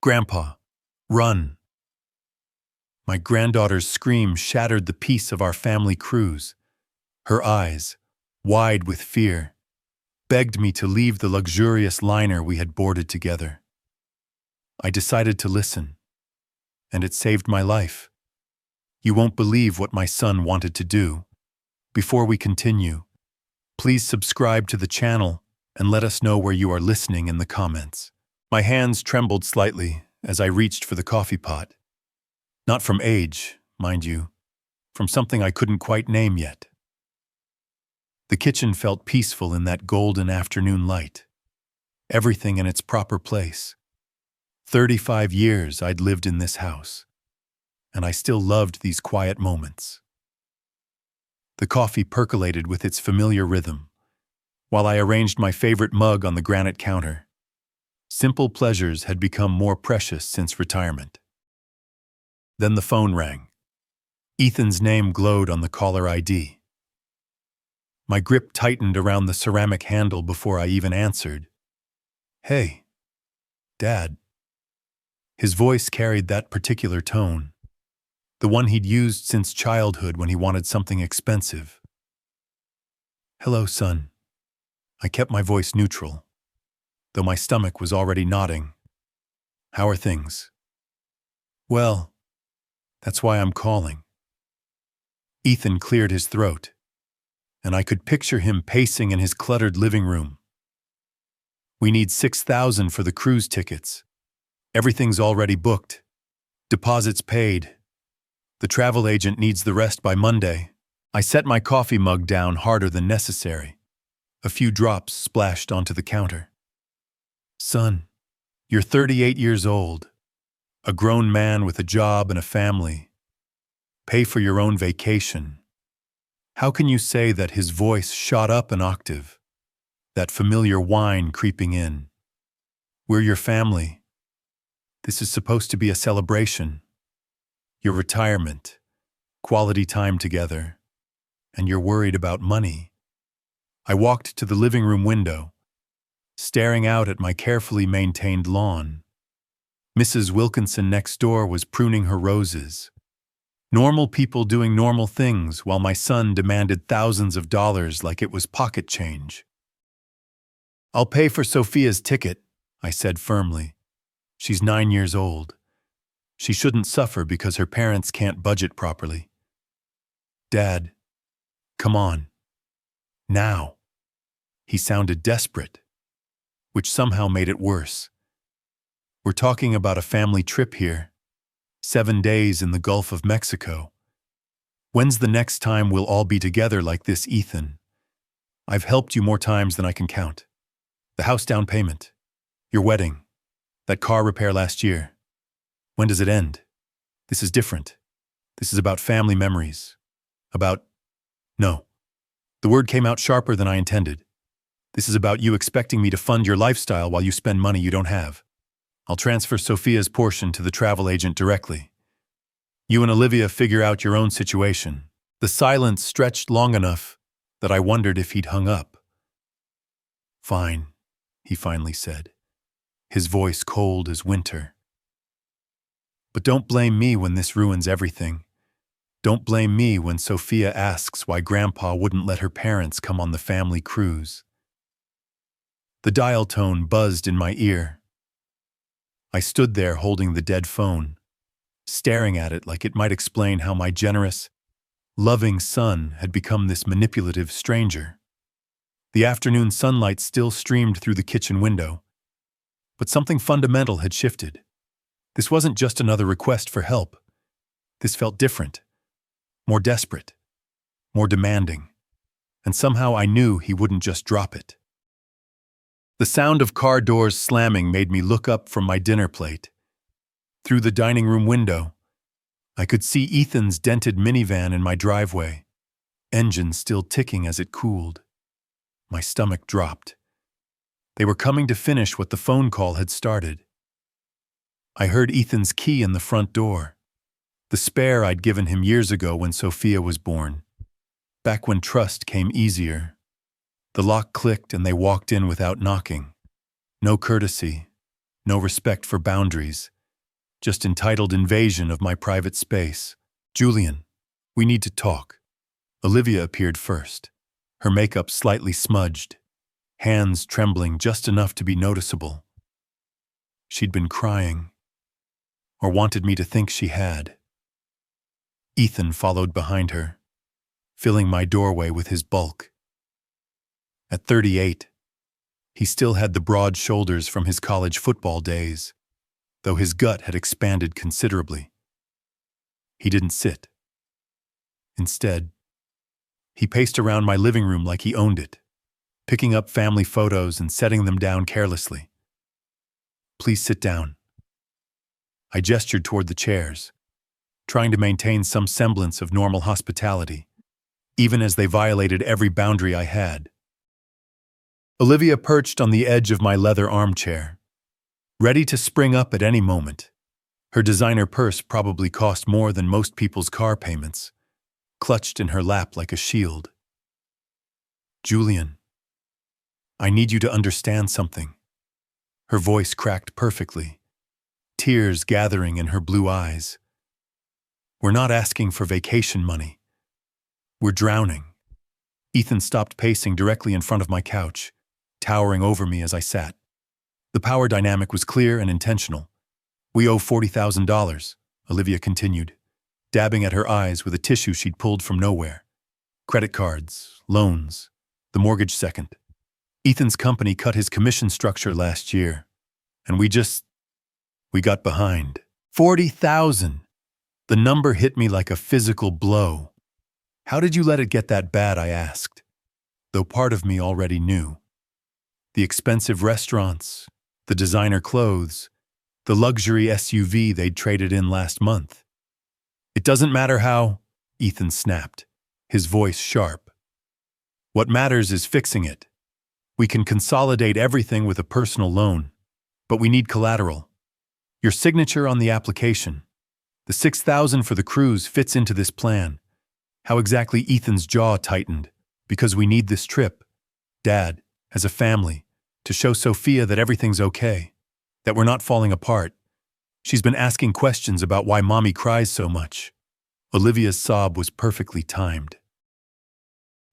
Grandpa, run! My granddaughter's scream shattered the peace of our family cruise. Her eyes, wide with fear, begged me to leave the luxurious liner we had boarded together. I decided to listen, and it saved my life. You won't believe what my son wanted to do. Before we continue, please subscribe to the channel and let us know where you are listening in the comments. My hands trembled slightly as I reached for the coffee pot. Not from age, mind you, from something I couldn't quite name yet. The kitchen felt peaceful in that golden afternoon light. Everything in its proper place. 35 years I'd lived in this house, and I still loved these quiet moments. The coffee percolated with its familiar rhythm, while I arranged my favorite mug on the granite counter. Simple pleasures had become more precious since retirement. Then the phone rang. Ethan's name glowed on the caller ID. My grip tightened around the ceramic handle before I even answered. "Hey, Dad." His voice carried that particular tone, the one he'd used since childhood when he wanted something expensive. "Hello, son." I kept my voice neutral, though my stomach was already nodding. "How are things?" "Well, that's why I'm calling." Ethan cleared his throat, and I could picture him pacing in his cluttered living room. "We need $6,000 for the cruise tickets. Everything's already booked. Deposits paid. The travel agent needs the rest by Monday." I set my coffee mug down harder than necessary. A few drops splashed onto the counter. "Son, you're 38 years old. A grown man with a job and a family. Pay for your own vacation." How can you say that? His voice shot up an octave, that familiar whine creeping in. "We're your family. This is supposed to be a celebration. Your retirement, quality time together, and you're worried about money." I walked to the living room window, staring out at my carefully maintained lawn. Mrs. Wilkinson next door was pruning her roses. Normal people doing normal things while my son demanded thousands of dollars like it was pocket change. "I'll pay for Sophia's ticket," I said firmly. "She's 9 years old. She shouldn't suffer because her parents can't budget properly." "Dad, come on. Now." He sounded desperate, which somehow made it worse. "We're talking about a family trip here. 7 days in the Gulf of Mexico. When's the next time we'll all be together like this, Ethan? I've helped you more times than I can count. The house down payment, your wedding, that car repair last year. When does it end? This is different. This is about family memories. About... No. The word came out sharper than I intended. This is about you expecting me to fund your lifestyle while you spend money you don't have. I'll transfer Sophia's portion to the travel agent directly. You and Olivia figure out your own situation." The silence stretched long enough that I wondered if he'd hung up. "Fine," he finally said, his voice cold as winter. "But don't blame me when this ruins everything. Don't blame me when Sophia asks why Grandpa wouldn't let her parents come on the family cruise." The dial tone buzzed in my ear. I stood there holding the dead phone, staring at it like it might explain how my generous, loving son had become this manipulative stranger. The afternoon sunlight still streamed through the kitchen window, but something fundamental had shifted. This wasn't just another request for help. This felt different, more desperate, more demanding, and somehow I knew he wouldn't just drop it. The sound of car doors slamming made me look up from my dinner plate. Through the dining room window, I could see Ethan's dented minivan in my driveway, engine still ticking as it cooled. My stomach dropped. They were coming to finish what the phone call had started. I heard Ethan's key in the front door, the spare I'd given him years ago when Sophia was born, back when trust came easier. The lock clicked and they walked in without knocking. No courtesy, no respect for boundaries, just entitled invasion of my private space. Julian, we need to talk. Olivia appeared first, her makeup slightly smudged, hands trembling just enough to be noticeable. She'd been crying, or wanted me to think she had. Ethan followed behind her, filling my doorway with his bulk. At 38, he still had the broad shoulders from his college football days, though his gut had expanded considerably. He didn't sit. Instead, he paced around my living room like he owned it, picking up family photos and setting them down carelessly. Please sit down. I gestured toward the chairs, trying to maintain some semblance of normal hospitality, even as they violated every boundary I had. Olivia perched on the edge of my leather armchair, ready to spring up at any moment. Her designer purse probably cost more than most people's car payments, clutched in her lap like a shield. Julian, I need you to understand something. Her voice cracked perfectly, tears gathering in her blue eyes. We're not asking for vacation money. We're drowning. Ethan stopped pacing directly in front of my couch, towering over me as I sat. The power dynamic was clear and intentional. We owe $40,000, Olivia continued, dabbing at her eyes with a tissue she'd pulled from nowhere. Credit cards, loans, the mortgage second. Ethan's company cut his commission structure last year, and we got behind. 40,000! The number hit me like a physical blow. How did you let it get that bad, I asked, though part of me already knew. The expensive restaurants, the designer clothes, the luxury SUV they'd traded in last month. It doesn't matter how, Ethan snapped, his voice sharp. What matters is fixing it. We can consolidate everything with a personal loan, but we need collateral. Your signature on the application. The $6,000 for the cruise fits into this plan. How exactly Ethan's jaw tightened, because we need this trip, Dad, as a family, to show Sophia that everything's okay, that we're not falling apart. She's been asking questions about why Mommy cries so much. Olivia's sob was perfectly timed.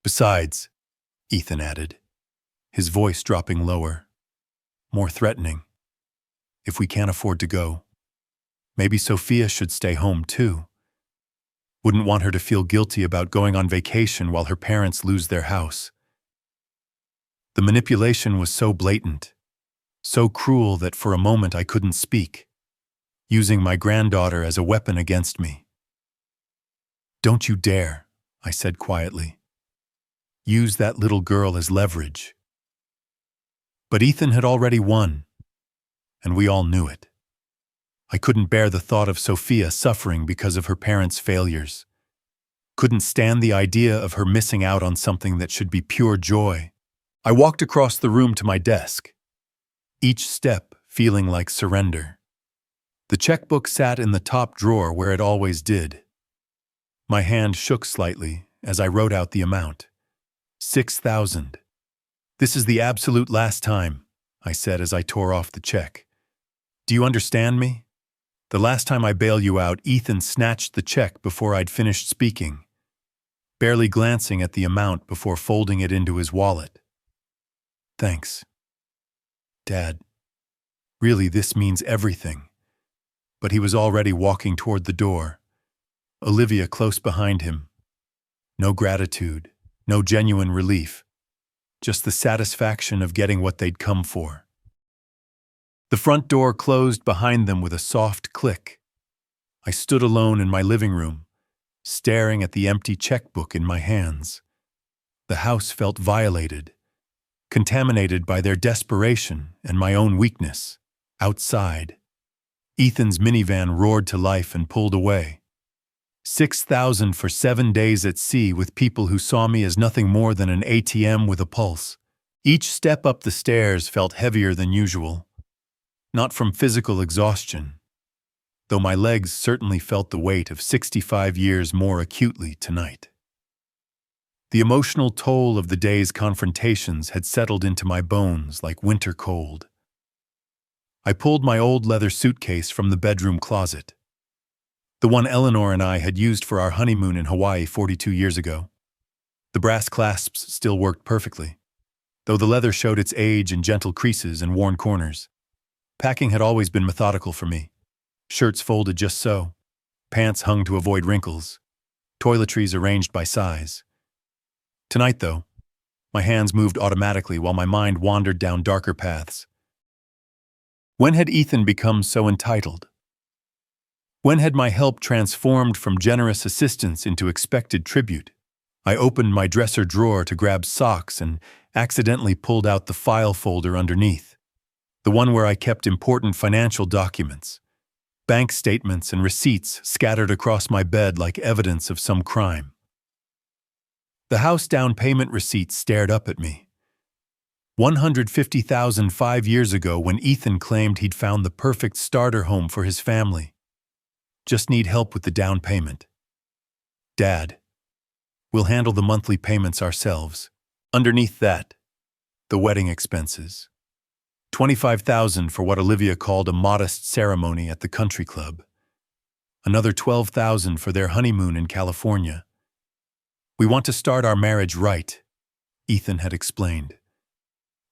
Besides, Ethan added, his voice dropping lower, more threatening. If we can't afford to go, maybe Sophia should stay home too. Wouldn't want her to feel guilty about going on vacation while her parents lose their house. The manipulation was so blatant, so cruel that for a moment I couldn't speak, using my granddaughter as a weapon against me. Don't you dare, I said quietly. Use that little girl as leverage. But Ethan had already won, and we all knew it. I couldn't bear the thought of Sophia suffering because of her parents' failures. Couldn't stand the idea of her missing out on something that should be pure joy. I walked across the room to my desk, each step feeling like surrender. The checkbook sat in the top drawer where it always did. My hand shook slightly as I wrote out the amount. 6,000. This is the absolute last time, I said as I tore off the check. Do you understand me? The last time I bail you out, Ethan snatched the check before I'd finished speaking, barely glancing at the amount before folding it into his wallet. Thanks. Dad. Really, this means everything. But he was already walking toward the door, Olivia close behind him. No gratitude, no genuine relief, just the satisfaction of getting what they'd come for. The front door closed behind them with a soft click. I stood alone in my living room, staring at the empty checkbook in my hands. The house felt violated, contaminated by their desperation and my own weakness. Outside, Ethan's minivan roared to life and pulled away. 6,000 for 7 days at sea with people who saw me as nothing more than an ATM with a pulse. Each step up the stairs felt heavier than usual. Not from physical exhaustion, though my legs certainly felt the weight of 65 years more acutely tonight. The emotional toll of the day's confrontations had settled into my bones like winter cold. I pulled my old leather suitcase from the bedroom closet, the one Eleanor and I had used for our honeymoon in Hawaii 42 years ago. The brass clasps still worked perfectly, though the leather showed its age in gentle creases and worn corners. Packing had always been methodical for me. Shirts folded just so, pants hung to avoid wrinkles, toiletries arranged by size. Tonight, though, my hands moved automatically while my mind wandered down darker paths. When had Ethan become so entitled? When had my help transformed from generous assistance into expected tribute? I opened my dresser drawer to grab socks and accidentally pulled out the file folder underneath, the one where I kept important financial documents, bank statements and receipts scattered across my bed like evidence of some crime. The house down payment receipt stared up at me. $150,000 5 years ago when Ethan claimed he'd found the perfect starter home for his family. Just need help with the down payment. Dad, we'll handle the monthly payments ourselves. Underneath that, the wedding expenses. $25,000 for what Olivia called a modest ceremony at the country club. Another $12,000 for their honeymoon in California. We want to start our marriage right, Ethan had explained.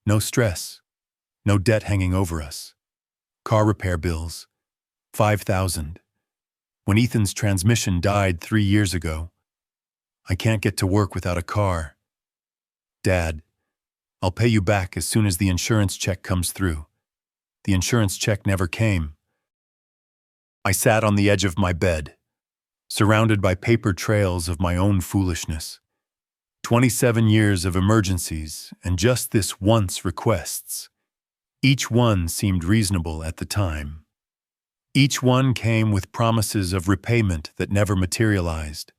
No stress, no debt hanging over us. Car repair bills, $5,000. When Ethan's transmission died 3 years ago, I can't get to work without a car. Dad, I'll pay you back as soon as the insurance check comes through. The insurance check never came. I sat on the edge of my bed, surrounded by paper trails of my own foolishness. 27 years of emergencies and just this once requests. Each one seemed reasonable at the time. Each one came with promises of repayment that never materialized.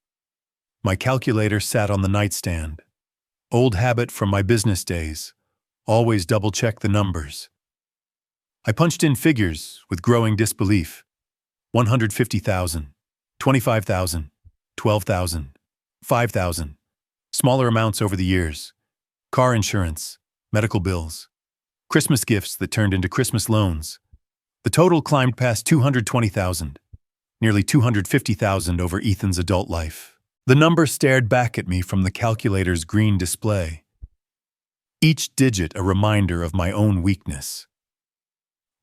My calculator sat on the nightstand. Old habit from my business days. Always double-check the numbers. I punched in figures with growing disbelief. 150,000, 25,000, 12,000, 5,000. Smaller amounts over the years. Car insurance, medical bills, Christmas gifts that turned into Christmas loans. The total climbed past 220,000, nearly 250,000 over Ethan's adult life. The number stared back at me from the calculator's green display. Each digit a reminder of my own weakness.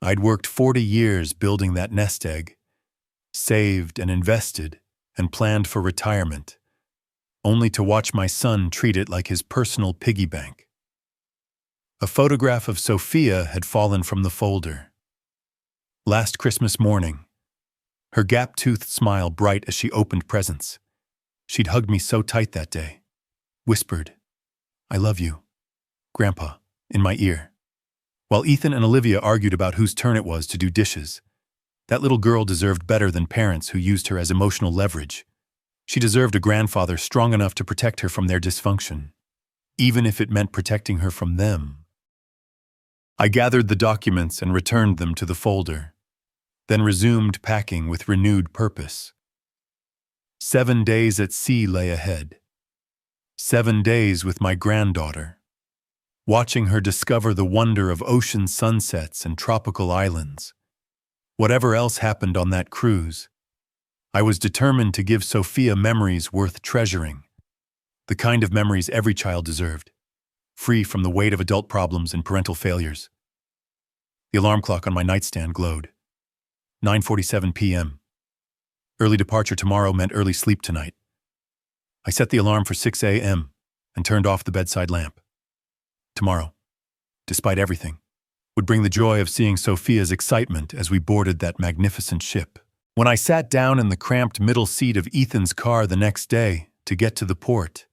I'd worked 40 years building that nest egg, saved and invested and planned for retirement, only to watch my son treat it like his personal piggy bank. A photograph of Sophia had fallen from the folder. Last Christmas morning, her gap-toothed smile bright as she opened presents. She'd hugged me so tight that day, whispered, "I love you, Grandpa," in my ear. While Ethan and Olivia argued about whose turn it was to do dishes, that little girl deserved better than parents who used her as emotional leverage. She deserved a grandfather strong enough to protect her from their dysfunction, even if it meant protecting her from them. I gathered the documents and returned them to the folder, then resumed packing with renewed purpose. 7 days at sea lay ahead. 7 days with my granddaughter, watching her discover the wonder of ocean sunsets and tropical islands. Whatever else happened on that cruise, I was determined to give Sophia memories worth treasuring, the kind of memories every child deserved, free from the weight of adult problems and parental failures. The alarm clock on my nightstand glowed. 9:47 p.m. Early departure tomorrow meant early sleep tonight. I set the alarm for 6 a.m. and turned off the bedside lamp. Tomorrow, despite everything, would bring the joy of seeing Sophia's excitement as we boarded that magnificent ship. When I sat down in the cramped middle seat of Ethan's car the next day to get to the port,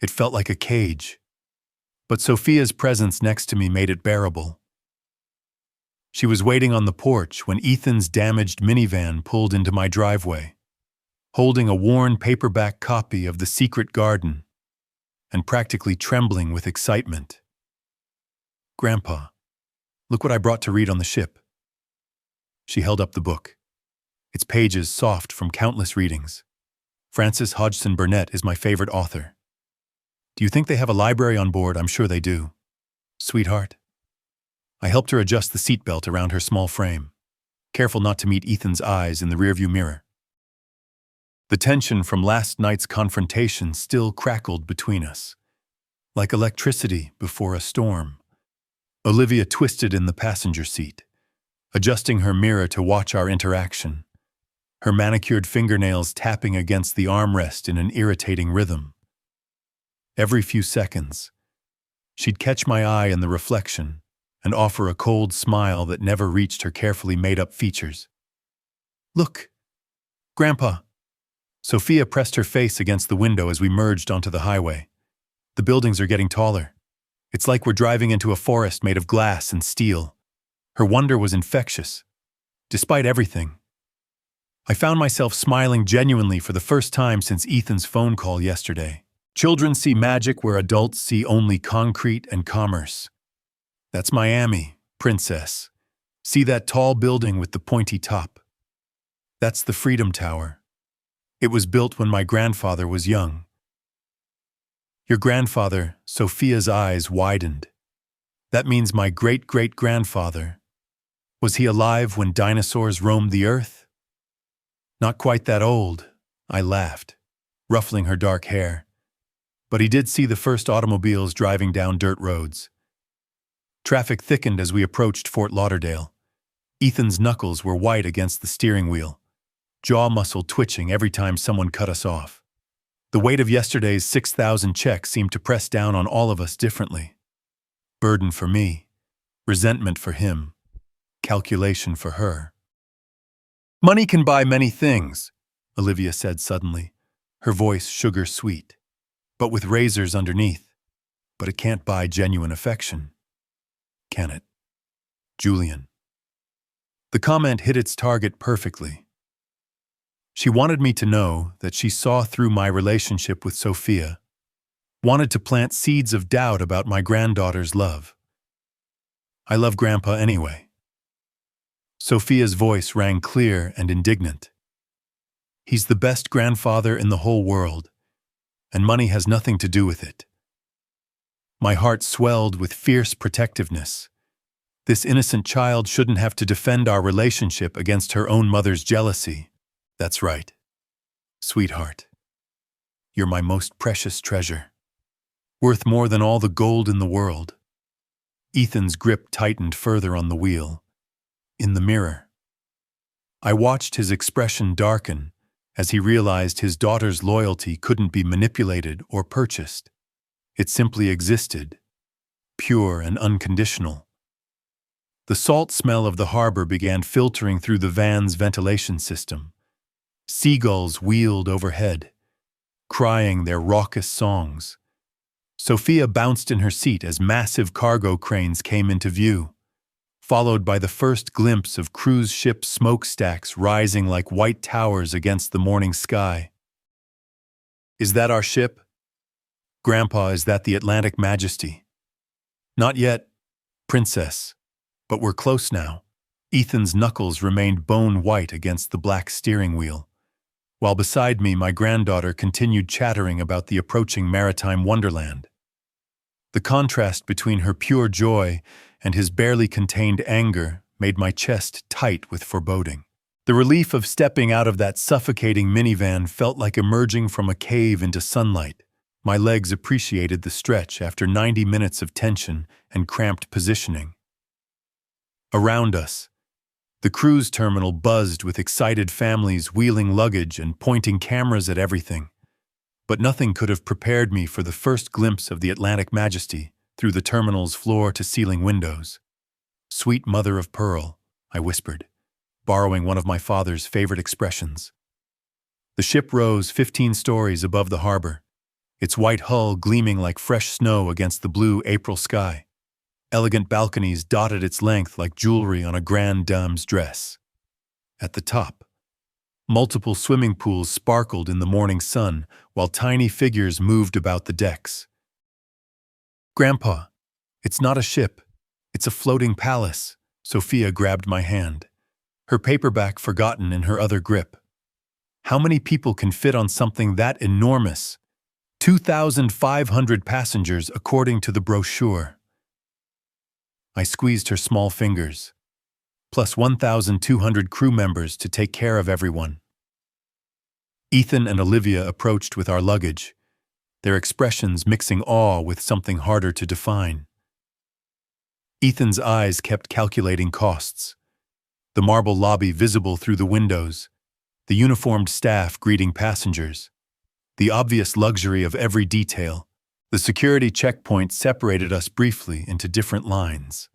it felt like a cage, but Sophia's presence next to me made it bearable. She was waiting on the porch when Ethan's damaged minivan pulled into my driveway, holding a worn paperback copy of The Secret Garden and practically trembling with excitement. "Grandpa, look what I brought to read on the ship." She held up the book, its pages soft from countless readings. Frances Hodgson Burnett is my favorite author. "Do you think they have a library on board?" "I'm sure they do." "Sweetheart, I helped her adjust the seatbelt around her small frame, careful not to meet Ethan's eyes in the rearview mirror. The tension from last night's confrontation still crackled between us, like electricity before a storm. Olivia twisted in the passenger seat, adjusting her mirror to watch our interaction, her manicured fingernails tapping against the armrest in an irritating rhythm. Every few seconds, she'd catch my eye in the reflection and offer a cold smile that never reached her carefully made-up features. "Look, Grandpa." Sophia pressed her face against the window as we merged onto the highway. "The buildings are getting taller. It's like we're driving into a forest made of glass and steel." Her wonder was infectious. Despite everything, I found myself smiling genuinely for the first time since Ethan's phone call yesterday. Children see magic where adults see only concrete and commerce. That's Miami, princess. See that tall building with the pointy top? That's the Freedom Tower. It was built when my grandfather was young. Your grandfather, Sophia's eyes widened. That means my great-great-grandfather. Was he alive when dinosaurs roamed the earth? Not quite that old, I laughed, ruffling her dark hair. But he did see the first automobiles driving down dirt roads. Traffic thickened as we approached Fort Lauderdale. Ethan's knuckles were white against the steering wheel, jaw muscle twitching every time someone cut us off. The weight of yesterday's 6,000 checks seemed to press down on all of us differently. Burden for me, resentment for him, calculation for her. "Money can buy many things," Olivia said suddenly, her voice sugar-sweet, but with razors underneath. "But it can't buy genuine affection. Can it?" Julian. The comment hit its target perfectly. She wanted me to know that she saw through my relationship with Sophia, wanted to plant seeds of doubt about my granddaughter's love. I love Grandpa anyway. Sophia's voice rang clear and indignant. He's the best grandfather in the whole world, and money has nothing to do with it. My heart swelled with fierce protectiveness. This innocent child shouldn't have to defend our relationship against her own mother's jealousy. That's right. Sweetheart, you're my most precious treasure, worth more than all the gold in the world. Ethan's grip tightened further on the wheel. In the mirror, I watched his expression darken as he realized his daughter's loyalty couldn't be manipulated or purchased. It simply existed, pure and unconditional. The salt smell of the harbor began filtering through the van's ventilation system. Seagulls wheeled overhead, crying their raucous songs. Sophia bounced in her seat as massive cargo cranes came into view, followed by the first glimpse of cruise ship smokestacks rising like white towers against the morning sky. "Is that our ship?" "Grandpa, is that the Atlantic Majesty?" "Not yet, princess, but we're close now." Ethan's knuckles remained bone white against the black steering wheel, while beside me my granddaughter continued chattering about the approaching maritime wonderland. The contrast between her pure joy and his barely contained anger made my chest tight with foreboding. The relief of stepping out of that suffocating minivan felt like emerging from a cave into sunlight. My legs appreciated the stretch after 90 minutes of tension and cramped positioning. Around us, the cruise terminal buzzed with excited families wheeling luggage and pointing cameras at everything. But nothing could have prepared me for the first glimpse of the Atlantic Majesty through the terminal's floor-to-ceiling windows. "Sweet mother of pearl," I whispered, borrowing one of my father's favorite expressions. The ship rose 15 stories above the harbor, its white hull gleaming like fresh snow against the blue April sky. Elegant balconies dotted its length like jewelry on a grande dame's dress. At the top, multiple swimming pools sparkled in the morning sun while tiny figures moved about the decks. "Grandpa, it's not a ship, it's a floating palace." Sophia grabbed my hand, her paperback forgotten in her other grip. "How many people can fit on something that enormous?" 2,500 passengers according to the brochure. I squeezed her small fingers. Plus 1,200 crew members to take care of everyone. Ethan and Olivia approached with our luggage, their expressions mixing awe with something harder to define. Ethan's eyes kept calculating costs. The marble lobby visible through the windows, the uniformed staff greeting passengers, the obvious luxury of every detail. The security checkpoint separated us briefly into different lines.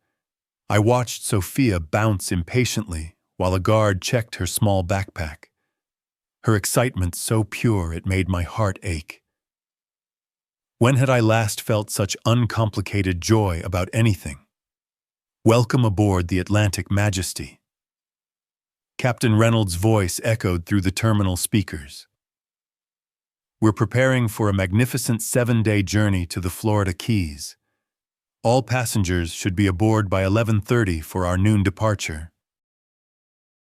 I watched Sophia bounce impatiently while a guard checked her small backpack. Her excitement so pure it made my heart ache. When had I last felt such uncomplicated joy about anything? Welcome aboard the Atlantic Majesty. Captain Reynolds' voice echoed through the terminal speakers. We're preparing for a magnificent 7-day journey to the Florida Keys. All passengers should be aboard by 11:30 for our noon departure.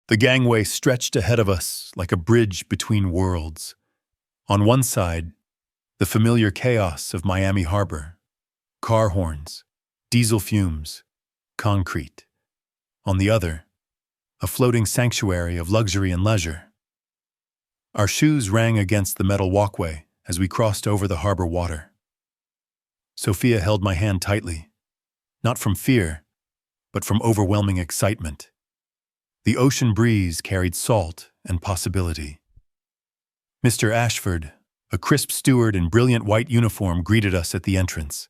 The gangway stretched ahead of us like a bridge between worlds. On one side, the familiar chaos of Miami Harbor. Car horns, diesel fumes, concrete. On the other, a floating sanctuary of luxury and leisure. Our shoes rang against the metal walkway as we crossed over the harbor water. Sophia held my hand tightly, not from fear, but from overwhelming excitement. The ocean breeze carried salt and possibility. Mr. Ashford, a crisp steward in brilliant white uniform, greeted us at the entrance.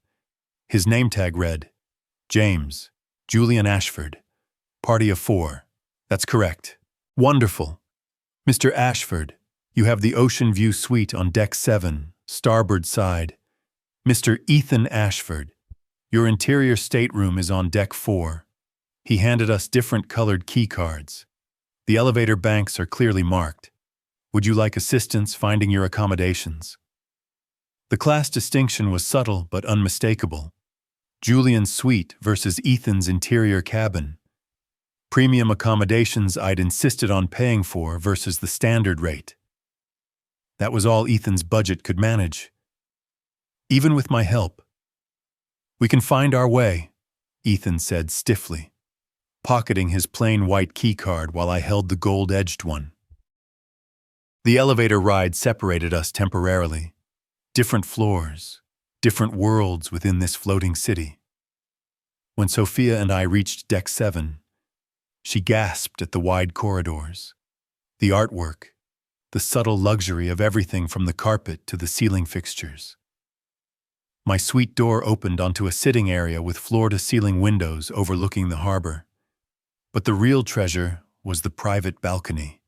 His name tag read, James, Julian Ashford, party of 4. That's correct. Wonderful. Mr. Ashford, you have the Ocean View Suite on deck 7, starboard side. Mr. Ethan Ashford, your interior stateroom is on deck 4. He handed us different colored key cards. The elevator banks are clearly marked. Would you like assistance finding your accommodations? The class distinction was subtle but unmistakable. Julian's suite versus Ethan's interior cabin. Premium accommodations I'd insisted on paying for versus the standard rate. That was all Ethan's budget could manage. Even with my help. We can find our way, Ethan said stiffly, pocketing his plain white key card while I held the gold-edged one. The elevator ride separated us temporarily. Different floors, different worlds within this floating city. When Sophia and I reached deck 7, she gasped at the wide corridors, the artwork, the subtle luxury of everything from the carpet to the ceiling fixtures. My suite door opened onto a sitting area with floor-to-ceiling windows overlooking the harbor. But the real treasure was the private balcony.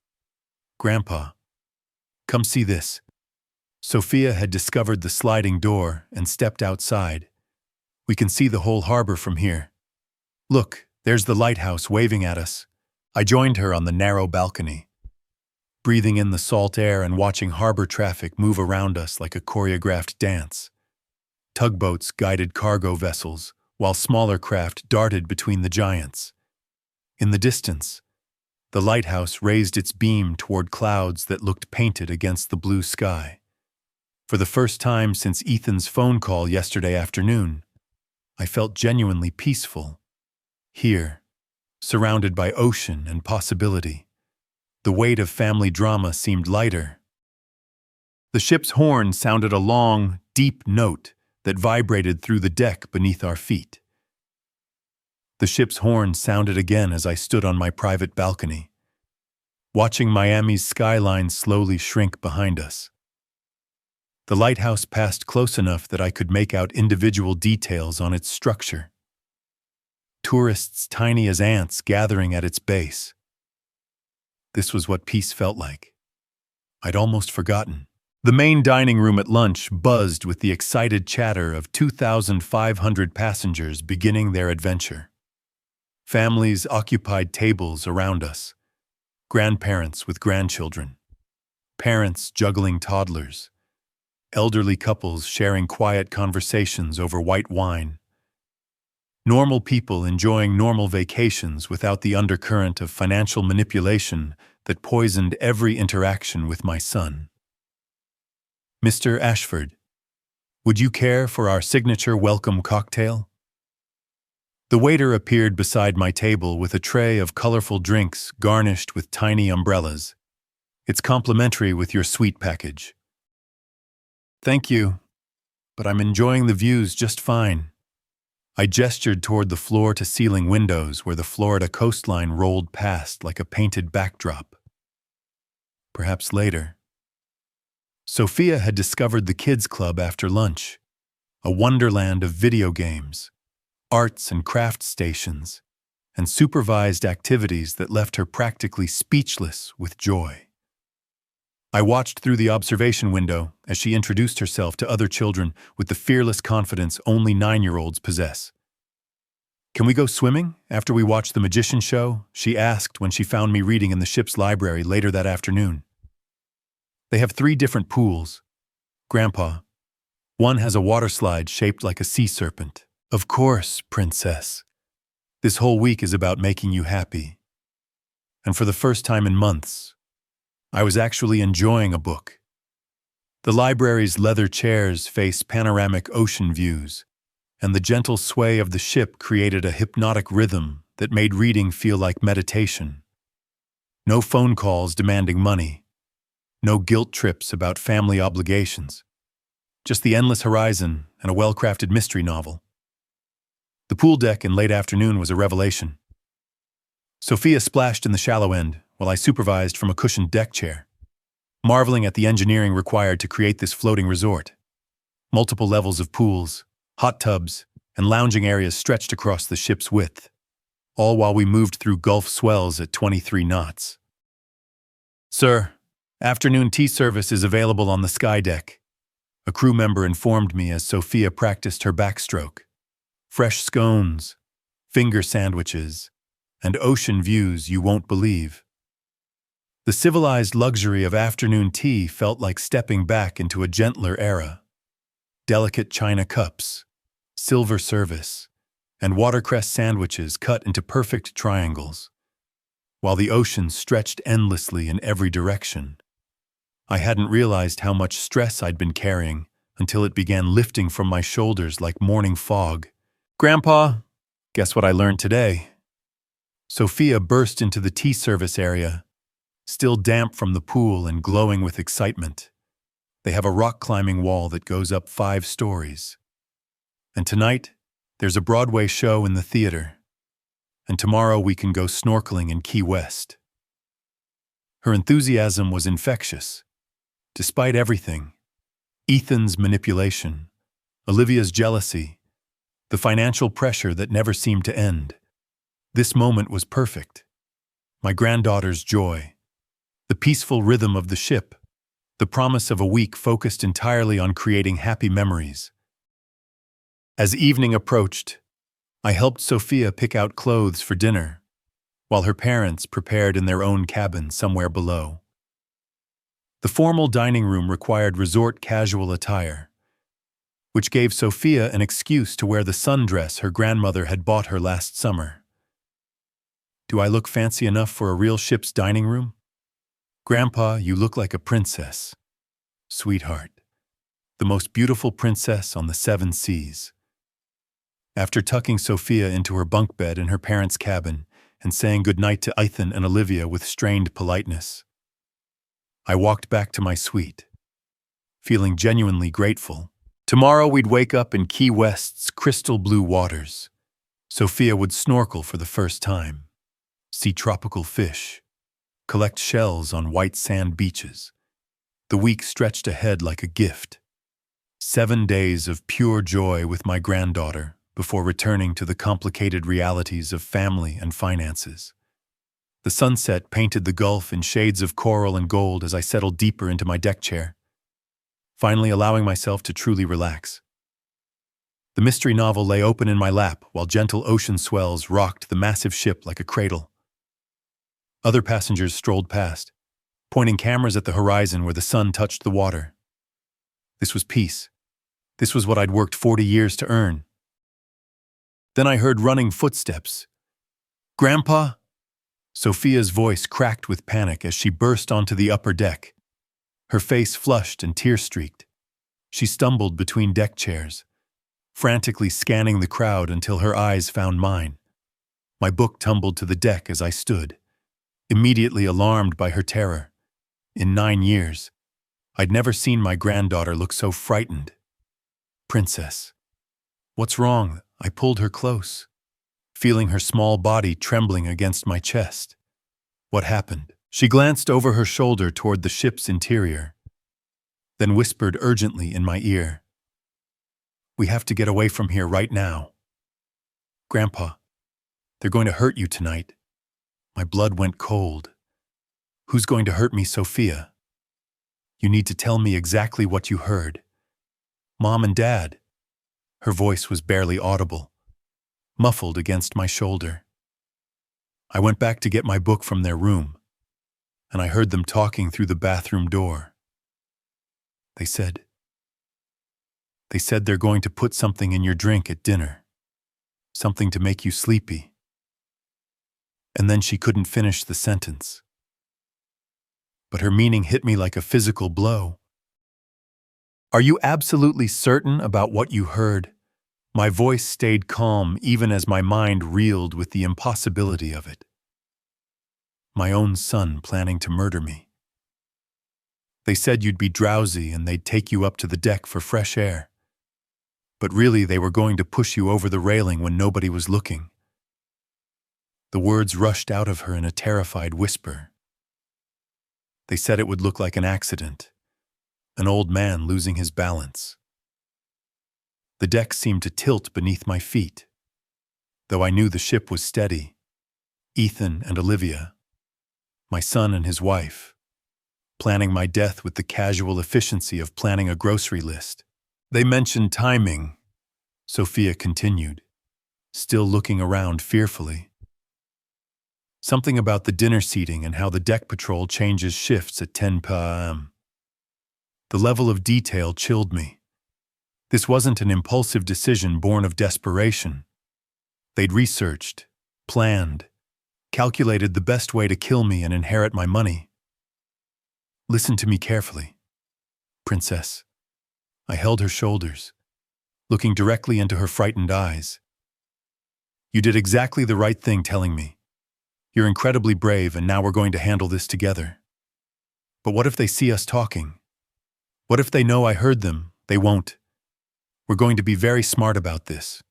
Grandpa, come see this. Sophia had discovered the sliding door and stepped outside. We can see the whole harbor from here. Look, there's the lighthouse waving at us. I joined her on the narrow balcony, breathing in the salt air and watching harbor traffic move around us like a choreographed dance. Tugboats guided cargo vessels, while smaller craft darted between the giants. In the distance, the lighthouse raised its beam toward clouds that looked painted against the blue sky. For the first time since Ethan's phone call yesterday afternoon, I felt genuinely peaceful. Here, surrounded by ocean and possibility, the weight of family drama seemed lighter. The ship's horn sounded a long, deep note that vibrated through the deck beneath our feet. The ship's horn sounded again as I stood on my private balcony, watching Miami's skyline slowly shrink behind us. The lighthouse passed close enough that I could make out individual details on its structure. Tourists tiny as ants gathering at its base. This was what peace felt like. I'd almost forgotten. The main dining room at lunch buzzed with the excited chatter of 2,500 passengers beginning their adventure. Families occupied tables around us. Grandparents with grandchildren. Parents juggling toddlers. Elderly couples sharing quiet conversations over white wine. Normal people enjoying normal vacations without the undercurrent of financial manipulation that poisoned every interaction with my son. Mr. Ashford, would you care for our signature welcome cocktail? The waiter appeared beside my table with a tray of colorful drinks garnished with tiny umbrellas. It's complimentary with your suite package. Thank you, but I'm enjoying the views just fine. I gestured toward the floor-to-ceiling windows where the Florida coastline rolled past like a painted backdrop. Perhaps later. Sophia had discovered the kids' club after lunch, a wonderland of video games, arts and craft stations, and supervised activities that left her practically speechless with joy. I watched through the observation window as she introduced herself to other children with the fearless confidence only 9-year-olds possess. "Can we go swimming after we watch the magician show?" she asked when she found me reading in the ship's library later that afternoon. "They have 3 different pools, Grandpa. One has a water slide shaped like a sea serpent." "Of course, Princess. This whole week is about making you happy." And for the first time in months, I was actually enjoying a book. The library's leather chairs face panoramic ocean views, and the gentle sway of the ship created a hypnotic rhythm that made reading feel like meditation. No phone calls demanding money, no guilt trips about family obligations, just the endless horizon and a well-crafted mystery novel. The pool deck in late afternoon was a revelation. Sophia splashed in the shallow end, while I supervised from a cushioned deck chair, marveling at the engineering required to create this floating resort. Multiple levels of pools, hot tubs, and lounging areas stretched across the ship's width, all while we moved through Gulf swells at 23 knots. "Sir, afternoon tea service is available on the sky deck," a crew member informed me as Sophia practiced her backstroke. Fresh scones, finger sandwiches, and ocean views you won't believe. The civilized luxury of afternoon tea felt like stepping back into a gentler era. Delicate china cups, silver service, and watercress sandwiches cut into perfect triangles, while the ocean stretched endlessly in every direction. I hadn't realized how much stress I'd been carrying until it began lifting from my shoulders like morning fog. "Grandpa, guess what I learned today?" Sophia burst into the tea service area, still damp from the pool and glowing with excitement. They have a rock-climbing wall that goes up 5 stories. And tonight, there's a Broadway show in the theater. And tomorrow we can go snorkeling in Key West. Her enthusiasm was infectious. Despite everything, Ethan's manipulation, Olivia's jealousy, the financial pressure that never seemed to end, this moment was perfect. My granddaughter's joy, the peaceful rhythm of the ship, the promise of a week focused entirely on creating happy memories. As evening approached, I helped Sophia pick out clothes for dinner, while her parents prepared in their own cabin somewhere below. The formal dining room required resort casual attire, which gave Sophia an excuse to wear the sundress her grandmother had bought her last summer. "Do I look fancy enough for a real ship's dining room?" "Grandpa, you look like a princess." "Sweetheart, the most beautiful princess on the 7 seas." After tucking Sophia into her bunk bed in her parents' cabin and saying goodnight to Ethan and Olivia with strained politeness, I walked back to my suite, feeling genuinely grateful. Tomorrow we'd wake up in Key West's crystal blue waters. Sophia would snorkel for the first time, see tropical fish, collect shells on white sand beaches. The week stretched ahead like a gift. 7 days of pure joy with my granddaughter before returning to the complicated realities of family and finances. The sunset painted the Gulf in shades of coral and gold as I settled deeper into my deck chair, finally allowing myself to truly relax. The mystery novel lay open in my lap while gentle ocean swells rocked the massive ship like a cradle. Other passengers strolled past, pointing cameras at the horizon where the sun touched the water. This was peace. This was what I'd worked 40 years to earn. Then I heard running footsteps. "Grandpa?" Sophia's voice cracked with panic as she burst onto the upper deck, her face flushed and tear-streaked. She stumbled between deck chairs, frantically scanning the crowd until her eyes found mine. My book tumbled to the deck as I stood, immediately alarmed by her terror. In 9 years, I'd never seen my granddaughter look so frightened. "Princess, what's wrong?" I pulled her close, feeling her small body trembling against my chest. "What happened?" She glanced over her shoulder toward the ship's interior, then whispered urgently in my ear, "We have to get away from here right now. Grandpa, they're going to hurt you tonight." My blood went cold. "Who's going to hurt me, Sophia? You need to tell me exactly what you heard." "Mom and Dad." Her voice was barely audible, muffled against my shoulder. I went back to get my book from their room, and I heard them talking through the bathroom door. They said they're going to put something in your drink at dinner, something to make you sleepy. And then she couldn't finish the sentence. But her meaning hit me like a physical blow. "Are you absolutely certain about what you heard?" My voice stayed calm even as my mind reeled with the impossibility of it. My own son planning to murder me. "They said you'd be drowsy and they'd take you up to the deck for fresh air. But really they were going to push you over the railing when nobody was looking." The words rushed out of her in a terrified whisper. "They said it would look like an accident, an old man losing his balance." The deck seemed to tilt beneath my feet, though I knew the ship was steady. Ethan and Olivia, my son and his wife, planning my death with the casual efficiency of planning a grocery list. "They mentioned timing," Sophia continued, still looking around fearfully. "Something about the dinner seating and how the deck patrol changes shifts at 10 p.m. The level of detail chilled me. This wasn't an impulsive decision born of desperation. They'd researched, planned, calculated the best way to kill me and inherit my money. "Listen to me carefully, Princess." I held her shoulders, looking directly into her frightened eyes. "You did exactly the right thing telling me. You're incredibly brave, and now we're going to handle this together. But what if they see us talking? What if they know I heard them? They won't. We're going to be very smart about this."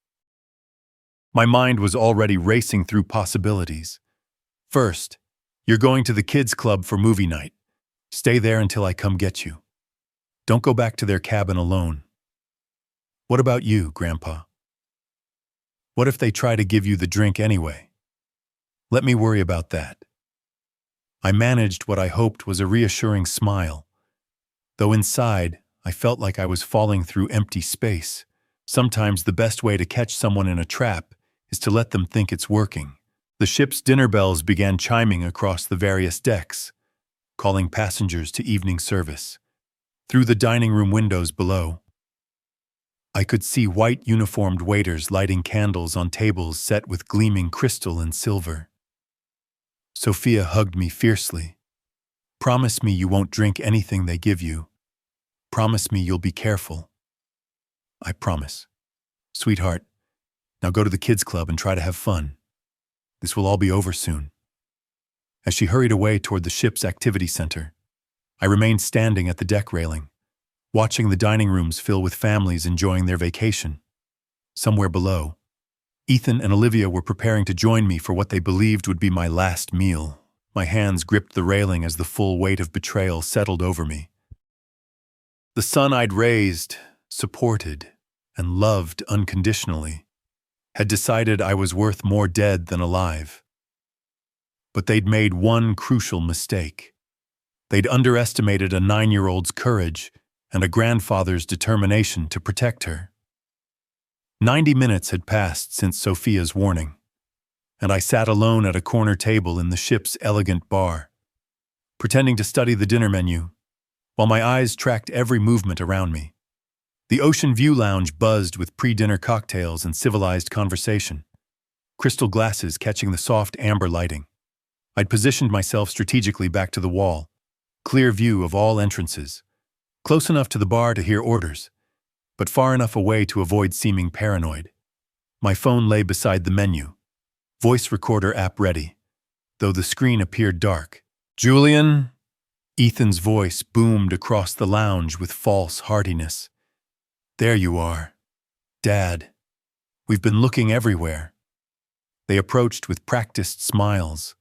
My mind was already racing through possibilities. "First, you're going to the kids' club for movie night. Stay there until I come get you. Don't go back to their cabin alone. What about you, Grandpa? What if they try to give you the drink anyway? Let me worry about that." I managed what I hoped was a reassuring smile, though inside I felt like I was falling through empty space. Sometimes the best way to catch someone in a trap is to let them think it's working. The ship's dinner bells began chiming across the various decks, calling passengers to evening service. Through the dining room windows below, I could see white uniformed waiters lighting candles on tables set with gleaming crystal and silver. Sophia hugged me fiercely. "Promise me you won't drink anything they give you. Promise me you'll be careful." "I promise." "Sweetheart, now go to the kids' club and try to have fun. This will all be over soon." As she hurried away toward the ship's activity center, I remained standing at the deck railing, watching the dining rooms fill with families enjoying their vacation. Somewhere below, Ethan and Olivia were preparing to join me for what they believed would be my last meal. My hands gripped the railing as the full weight of betrayal settled over me. The son I'd raised, supported, and loved unconditionally had decided I was worth more dead than alive. But they'd made one crucial mistake. They'd underestimated a 9-year-old's courage and a grandfather's determination to protect her. 90 minutes had passed since Sophia's warning, and I sat alone at a corner table in the ship's elegant bar, pretending to study the dinner menu, while my eyes tracked every movement around me. The Ocean View Lounge buzzed with pre-dinner cocktails and civilized conversation, crystal glasses catching the soft amber lighting. I'd positioned myself strategically back to the wall, clear view of all entrances, close enough to the bar to hear orders, but far enough away to avoid seeming paranoid. My phone lay beside the menu, voice recorder app ready, though the screen appeared dark. "Julian?" Ethan's voice boomed across the lounge with false heartiness. "There you are. Dad. We've been looking everywhere." They approached with practiced smiles.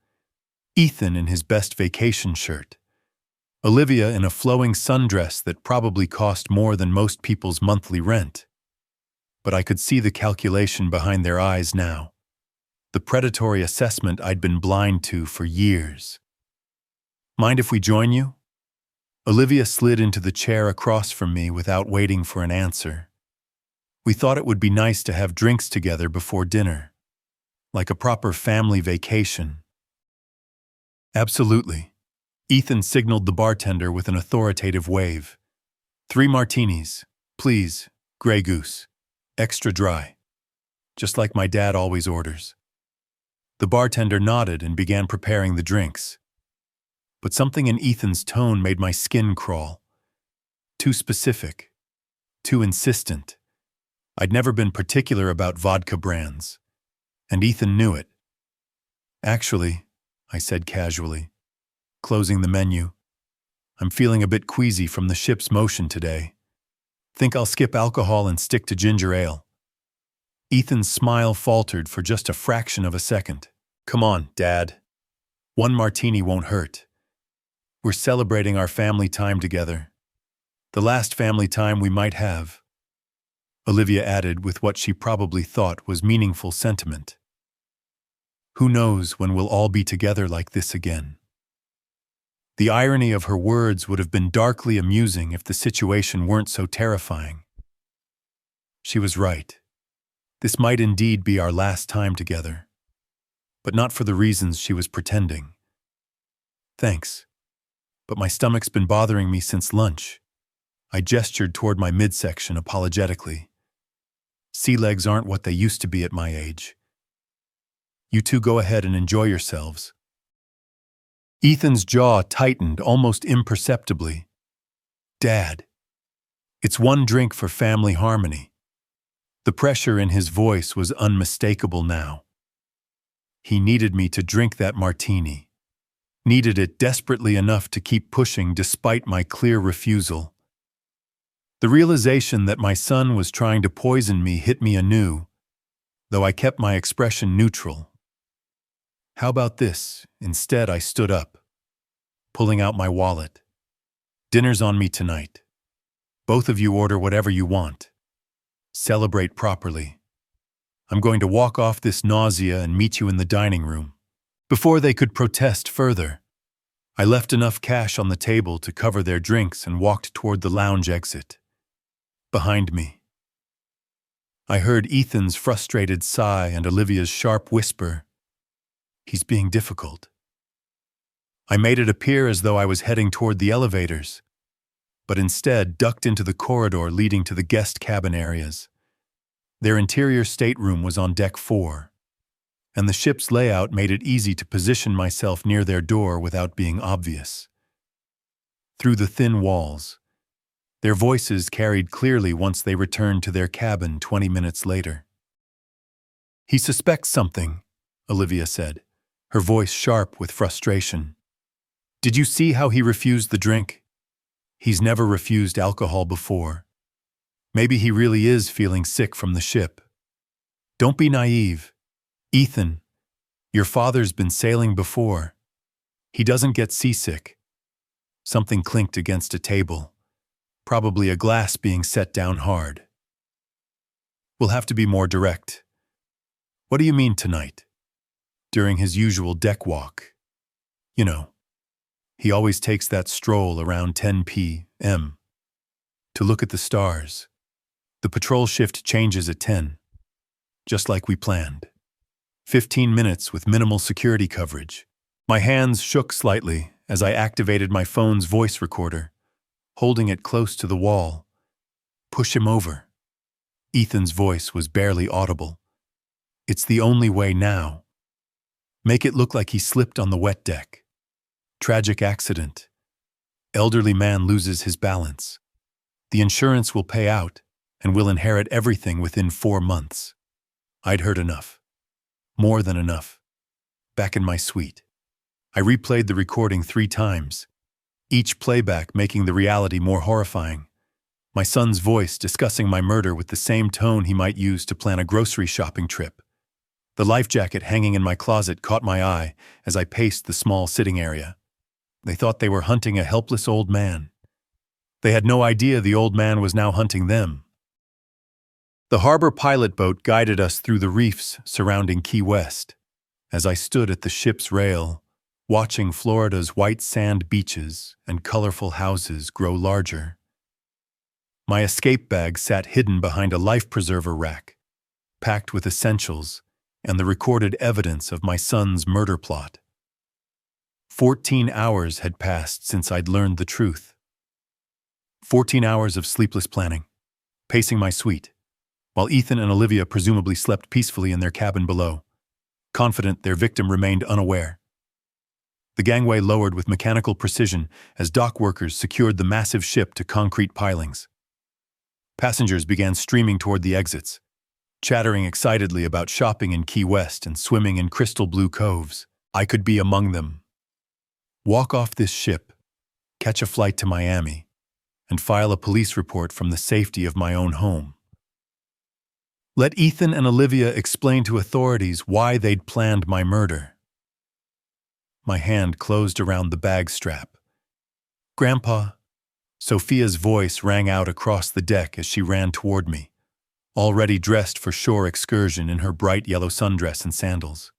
Ethan in his best vacation shirt. Olivia in a flowing sundress that probably cost more than most people's monthly rent. But I could see the calculation behind their eyes now. The predatory assessment I'd been blind to for years. "Mind if we join you?" Olivia slid into the chair across from me without waiting for an answer. We thought it would be nice to have drinks together before dinner, like a proper family vacation. "Absolutely." Ethan signaled the bartender with an authoritative wave. "3 martinis, please, Grey Goose. Extra dry. Just like my dad always orders." The bartender nodded and began preparing the drinks. But something in Ethan's tone made my skin crawl. Too specific. Too insistent. I'd never been particular about vodka brands. And Ethan knew it. "Actually," I said casually, closing the menu, "I'm feeling a bit queasy from the ship's motion today. Think I'll skip alcohol and stick to ginger ale." Ethan's smile faltered for just a fraction of a second. "Come on, Dad. 1 martini won't hurt. We're celebrating our family time together. The last family time we might have," Olivia added with what she probably thought was meaningful sentiment. "Who knows when we'll all be together like this again." The irony of her words would have been darkly amusing if the situation weren't so terrifying. She was right. This might indeed be our last time together, but not for the reasons she was pretending. "Thanks, but my stomach's been bothering me since lunch." I gestured toward my midsection apologetically. "Sea legs aren't what they used to be at my age. You two go ahead and enjoy yourselves." Ethan's jaw tightened almost imperceptibly. "Dad, it's 1 drink for family harmony." The pressure in his voice was unmistakable now. He needed me to drink that martini. Needed it desperately enough to keep pushing despite my clear refusal. The realization that my son was trying to poison me hit me anew, though I kept my expression neutral. "How about this?" Instead, I stood up, pulling out my wallet. "Dinner's on me tonight. Both of you order whatever you want. Celebrate properly. I'm going to walk off this nausea and meet you in the dining room." Before they could protest further, I left enough cash on the table to cover their drinks and walked toward the lounge exit. Behind me, I heard Ethan's frustrated sigh and Olivia's sharp whisper, "He's being difficult." I made it appear as though I was heading toward the elevators, but instead ducked into the corridor leading to the guest cabin areas. Their interior stateroom was on deck 4, and the ship's layout made it easy to position myself near their door without being obvious. Through the thin walls, their voices carried clearly once they returned to their cabin 20 minutes later. "He suspects something," Olivia said, her voice sharp with frustration. "Did you see how he refused the drink? He's never refused alcohol before. Maybe he really is feeling sick from the ship. Don't be naive. Ethan, your father's been sailing before. He doesn't get seasick." Something clinked against a table, probably a glass being set down hard. "We'll have to be more direct." "What do you mean tonight?" "During his usual deck walk. You know, he always takes that stroll around 10 p.m. to look at the stars. The patrol shift changes at 10, just like we planned. 15 minutes with minimal security coverage." My hands shook slightly as I activated my phone's voice recorder, holding it close to the wall. "Push him over." Ethan's voice was barely audible. "It's the only way now. Make it look like he slipped on the wet deck. Tragic accident. Elderly man loses his balance. The insurance will pay out." and will inherit everything within 4 months. I'd heard enough. More than enough. Back in my suite, I replayed the recording 3 times, each playback making the reality more horrifying. My son's voice discussing my murder with the same tone he might use to plan a grocery shopping trip. The life jacket hanging in my closet caught my eye as I paced the small sitting area. They thought they were hunting a helpless old man. They had no idea the old man was now hunting them. The harbor pilot boat guided us through the reefs surrounding Key West. As I stood at the ship's rail, watching Florida's white sand beaches and colorful houses grow larger. My escape bag sat hidden behind a life preserver rack, packed with essentials and the recorded evidence of my son's murder plot. 14 hours had passed since I'd learned the truth. 14 hours of sleepless planning, pacing my suite, while Ethan and Olivia presumably slept peacefully in their cabin below, confident their victim remained unaware. The gangway lowered with mechanical precision as dock workers secured the massive ship to concrete pilings. Passengers began streaming toward the exits, chattering excitedly about shopping in Key West and swimming in crystal blue coves. I could be among them. Walk off this ship, catch a flight to Miami, and file a police report from the safety of my own home. Let Ethan and Olivia explain to authorities why they'd planned my murder. My hand closed around the bag strap. Grandpa, Sophia's voice rang out across the deck as she ran toward me, already dressed for shore excursion in her bright yellow sundress and sandals.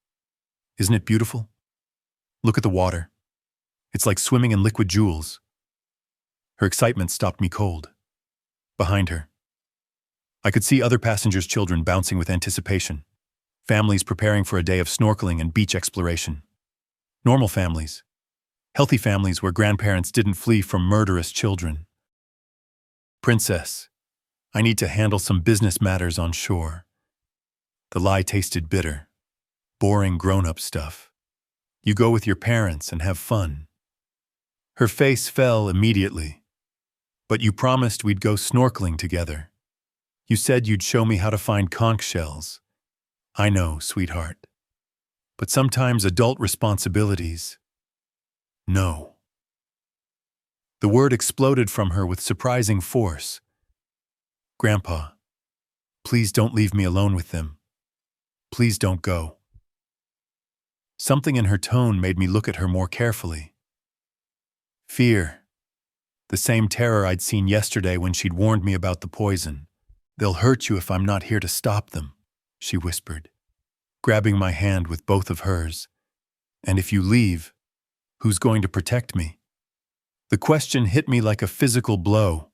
Isn't it beautiful? Look at the water. It's like swimming in liquid jewels. Her excitement stopped me cold. Behind her, I could see other passengers' children bouncing with anticipation, families preparing for a day of snorkeling and beach exploration. Normal families. Healthy families where grandparents didn't flee from murderous children. Princess, I need to handle some business matters on shore. The lie tasted bitter. Boring grown-up stuff. You go with your parents and have fun. Her face fell immediately. But you promised we'd go snorkeling together. You said you'd show me how to find conch shells. I know, sweetheart. But sometimes adult responsibilities. No. The word exploded from her with surprising force. Grandpa, please don't leave me alone with them. Please don't go. Something in her tone made me look at her more carefully. Fear. The same terror I'd seen yesterday when she'd warned me about the poison. They'll hurt you if I'm not here to stop them, she whispered, grabbing my hand with both of hers. And if you leave, who's going to protect me? The question hit me like a physical blow.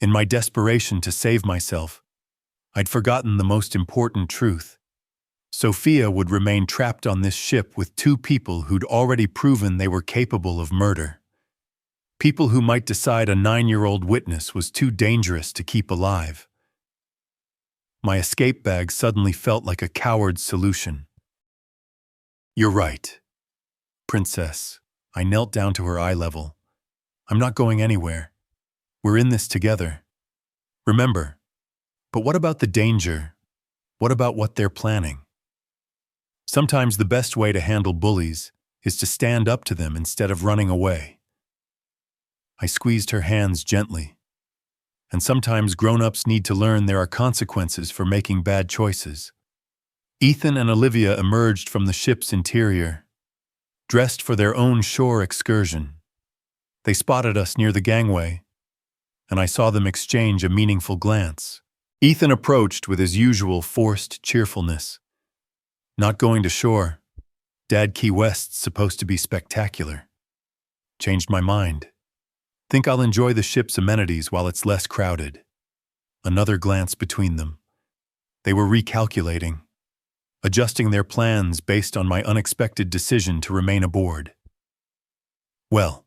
In my desperation to save myself, I'd forgotten the most important truth. Sophia would remain trapped on this ship with 2 people who'd already proven they were capable of murder. People who might decide a 9-year-old witness was too dangerous to keep alive. My escape bag suddenly felt like a coward's solution. You're right. Princess, I knelt down to her eye level. I'm not going anywhere. We're in this together. Remember, but what about the danger? What about what they're planning? Sometimes the best way to handle bullies is to stand up to them instead of running away. I squeezed her hands gently. And sometimes grown-ups need to learn there are consequences for making bad choices. Ethan and Olivia emerged from the ship's interior, dressed for their own shore excursion. They spotted us near the gangway, and I saw them exchange a meaningful glance. Ethan approached with his usual forced cheerfulness. Not going to shore. Dad, Key West's supposed to be spectacular. Changed my mind. Think I'll enjoy the ship's amenities while it's less crowded. Another glance between them. They were recalculating, adjusting their plans based on my unexpected decision to remain aboard. Well,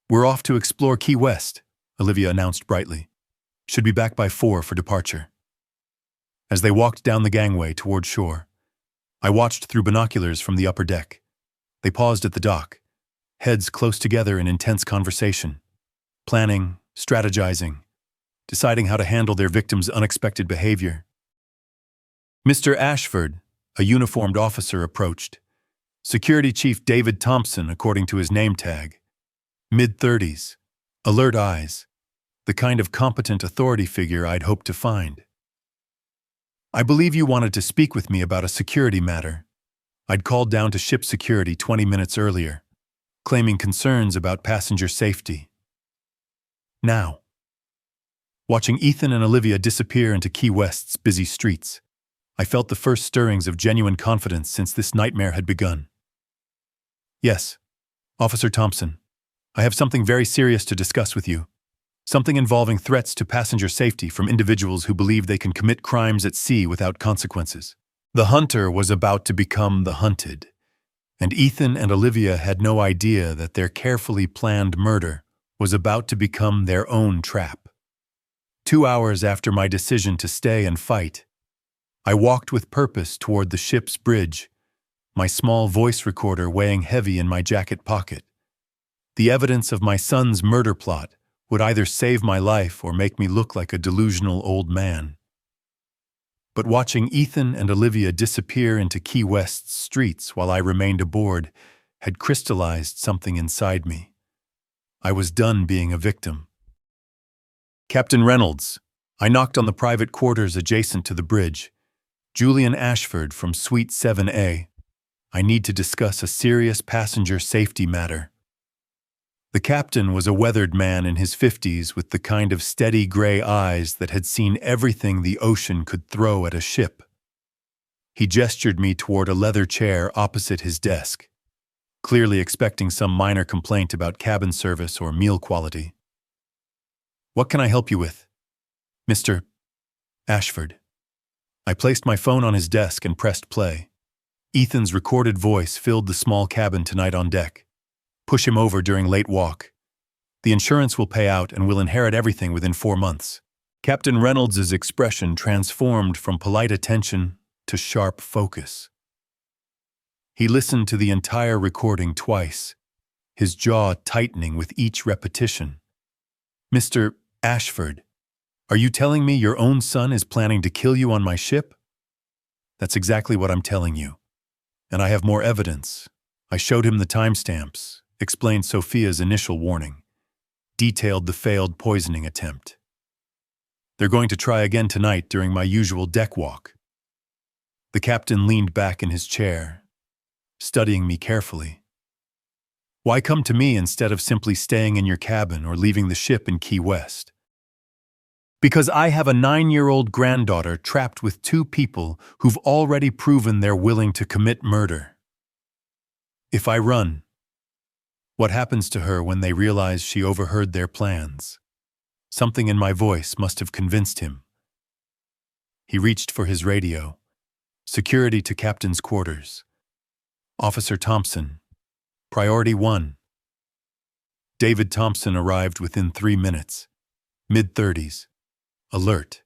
we're off to explore Key West, Olivia announced brightly. Should be back by 4 for departure. As they walked down the gangway toward shore, I watched through binoculars from the upper deck. They paused at the dock, heads close together in intense conversation. Planning, strategizing, deciding how to handle their victims' unexpected behavior. Mr. Ashford, a uniformed officer, approached. Security Chief David Thompson, according to his name tag. Mid-30s, alert eyes, the kind of competent authority figure I'd hoped to find. I believe you wanted to speak with me about a security matter. I'd called down to ship security 20 minutes earlier, claiming concerns about passenger safety. Now, watching Ethan and Olivia disappear into Key West's busy streets, I felt the first stirrings of genuine confidence since this nightmare had begun. Yes, Officer Thompson, I have something very serious to discuss with you. Something involving threats to passenger safety from individuals who believe they can commit crimes at sea without consequences. The hunter was about to become the hunted, and Ethan and Olivia had no idea that their carefully planned murder was about to become their own trap. 2 hours after my decision to stay and fight, I walked with purpose toward the ship's bridge, my small voice recorder weighing heavy in my jacket pocket. The evidence of my son's murder plot would either save my life or make me look like a delusional old man. But watching Ethan and Olivia disappear into Key West's streets while I remained aboard had crystallized something inside me. I was done being a victim. Captain Reynolds, I knocked on the private quarters adjacent to the bridge. Julian Ashford from Suite 7A. I need to discuss a serious passenger safety matter. The captain was a weathered man in his 50s with the kind of steady gray eyes that had seen everything the ocean could throw at a ship. He gestured me toward a leather chair opposite his desk, clearly expecting some minor complaint about cabin service or meal quality. What can I help you with, Mr. Ashford? I placed my phone on his desk and pressed play. Ethan's recorded voice filled the small cabin tonight on deck. Push him over during late walk. The insurance will pay out and we'll inherit everything within 4 months. Captain Reynolds' expression transformed from polite attention to sharp focus. He listened to the entire recording twice, his jaw tightening with each repetition. Mr. Ashford, are you telling me your own son is planning to kill you on my ship? That's exactly what I'm telling you. And I have more evidence. I showed him the timestamps, explained Sophia's initial warning, detailed the failed poisoning attempt. They're going to try again tonight during my usual deck walk. The captain leaned back in his chair, studying me carefully. Why come to me instead of simply staying in your cabin or leaving the ship in Key West? Because I have a 9-year-old granddaughter trapped with 2 people who've already proven they're willing to commit murder. If I run, what happens to her when they realize she overheard their plans? Something in my voice must have convinced him. He reached for his radio. Security to captain's quarters. Officer Thompson. Priority 1. David Thompson arrived within 3 minutes. Mid-30s. Alert.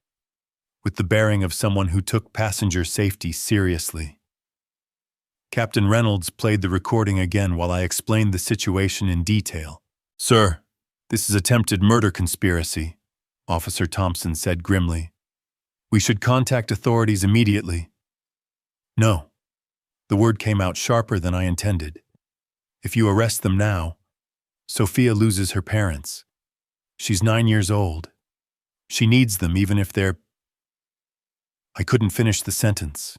With the bearing of someone who took passenger safety seriously. Captain Reynolds played the recording again while I explained the situation in detail. Sir, this is attempted murder conspiracy, Officer Thompson said grimly. We should contact authorities immediately. No. The word came out sharper than I intended. If you arrest them now, Sophia loses her parents. She's 9 years old. She needs them even if they're... I couldn't finish the sentence.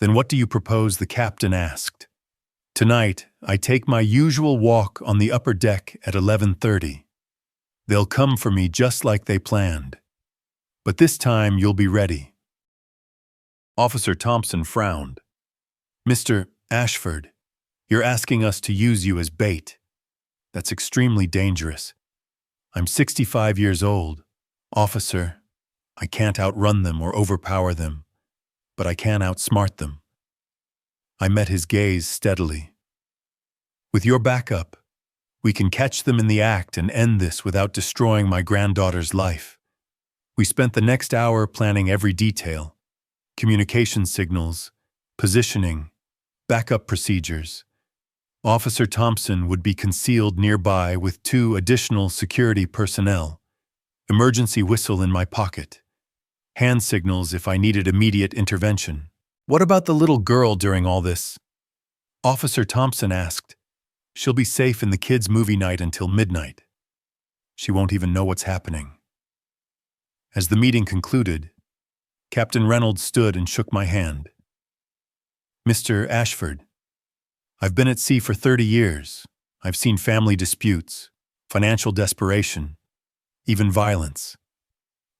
Then what do you propose? The captain asked. Tonight, I take my usual walk on the upper deck at 11:30. They'll come for me just like they planned. But this time you'll be ready. Officer Thompson frowned. Mr. Ashford, you're asking us to use you as bait. That's extremely dangerous. I'm 65 years old. Officer, I can't outrun them or overpower them, but I can outsmart them. I met his gaze steadily. With your backup, we can catch them in the act and end this without destroying my granddaughter's life. We spent the next hour planning every detail: communication signals, positioning, backup procedures. Officer Thompson would be concealed nearby with 2 additional security personnel. Emergency whistle in my pocket. Hand signals if I needed immediate intervention. What about the little girl during all this? Officer Thompson asked. She'll be safe in the kids' movie night until midnight. She won't even know what's happening. As the meeting concluded, Captain Reynolds stood and shook my hand. Mr. Ashford, I've been at sea for 30 years. I've seen family disputes, financial desperation, even violence.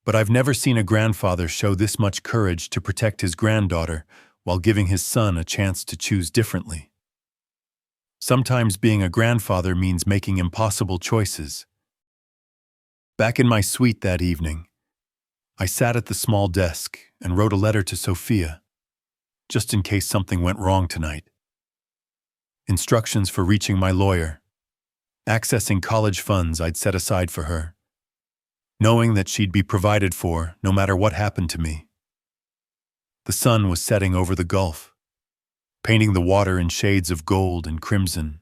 But I've never seen a grandfather show this much courage to protect his granddaughter while giving his son a chance to choose differently. Sometimes being a grandfather means making impossible choices. Back in my suite that evening, I sat at the small desk and wrote a letter to Sophia, just in case something went wrong tonight. Instructions for reaching my lawyer, accessing college funds I'd set aside for her, knowing that she'd be provided for no matter what happened to me. The sun was setting over the Gulf, painting the water in shades of gold and crimson.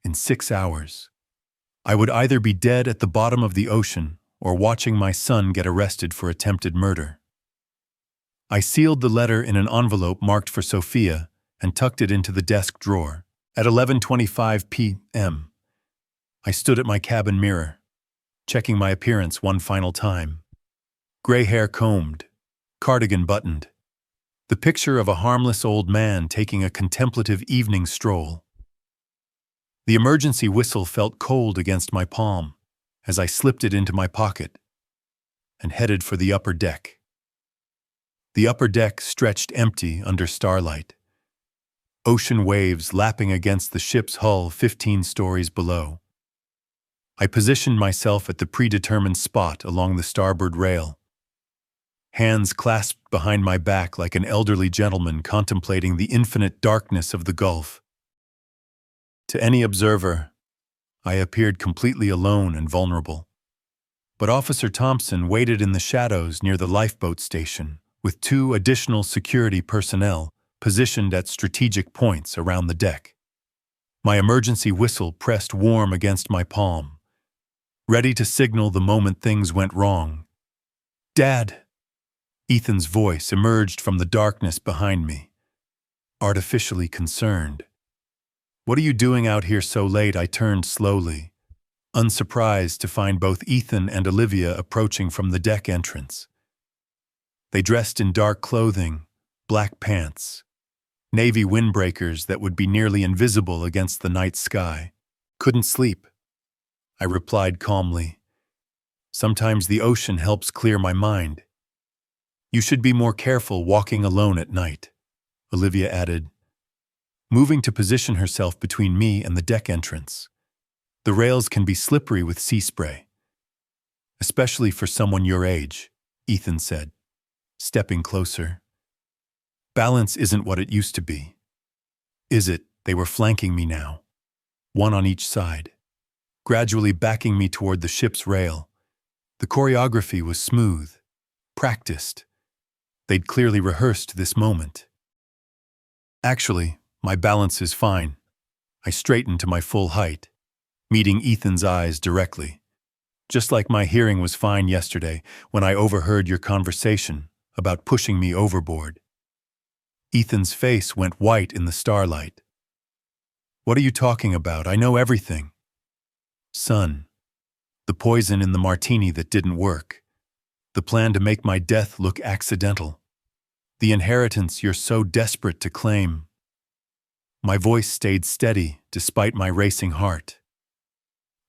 In 6 hours, I would either be dead at the bottom of the ocean or watching my son get arrested for attempted murder. I sealed the letter in an envelope marked for Sophia and tucked it into the desk drawer. At 11:25 p.m., I stood at my cabin mirror, checking my appearance one final time. Gray hair combed, cardigan buttoned, the picture of a harmless old man taking a contemplative evening stroll. The emergency whistle felt cold against my palm as I slipped it into my pocket and headed for the upper deck. The upper deck stretched empty under starlight, ocean waves lapping against the ship's hull 15 stories below. I positioned myself at the predetermined spot along the starboard rail, hands clasped behind my back like an elderly gentleman contemplating the infinite darkness of the Gulf. To any observer, I appeared completely alone and vulnerable. But Officer Thompson waited in the shadows near the lifeboat station, with 2 additional security personnel positioned at strategic points around the deck. My emergency whistle pressed warm against my palm, ready to signal the moment things went wrong. "Dad!" Ethan's voice emerged from the darkness behind me, artificially concerned. "What are you doing out here so late?" I turned slowly, unsurprised to find both Ethan and Olivia approaching from the deck entrance. They dressed in dark clothing, black pants, navy windbreakers that would be nearly invisible against the night sky. "Couldn't sleep," I replied calmly. "Sometimes the ocean helps clear my mind." "You should be more careful walking alone at night," Olivia added, moving to position herself between me and the deck entrance. "The rails can be slippery with sea spray." "Especially for someone your age," Ethan said, stepping closer. "Balance isn't what it used to be." "Is it?" They were flanking me now, one on each side, gradually backing me toward the ship's rail. The choreography was smooth, practiced. They'd clearly rehearsed this moment. "Actually, my balance is fine." I straightened to my full height, meeting Ethan's eyes directly. "Just like my hearing was fine yesterday when I overheard your conversation about pushing me overboard." Ethan's face went white in the starlight. "What are you talking about? I know everything." "Son, the poison in the martini that didn't work. The plan to make my death look accidental. The inheritance you're so desperate to claim." My voice stayed steady despite my racing heart.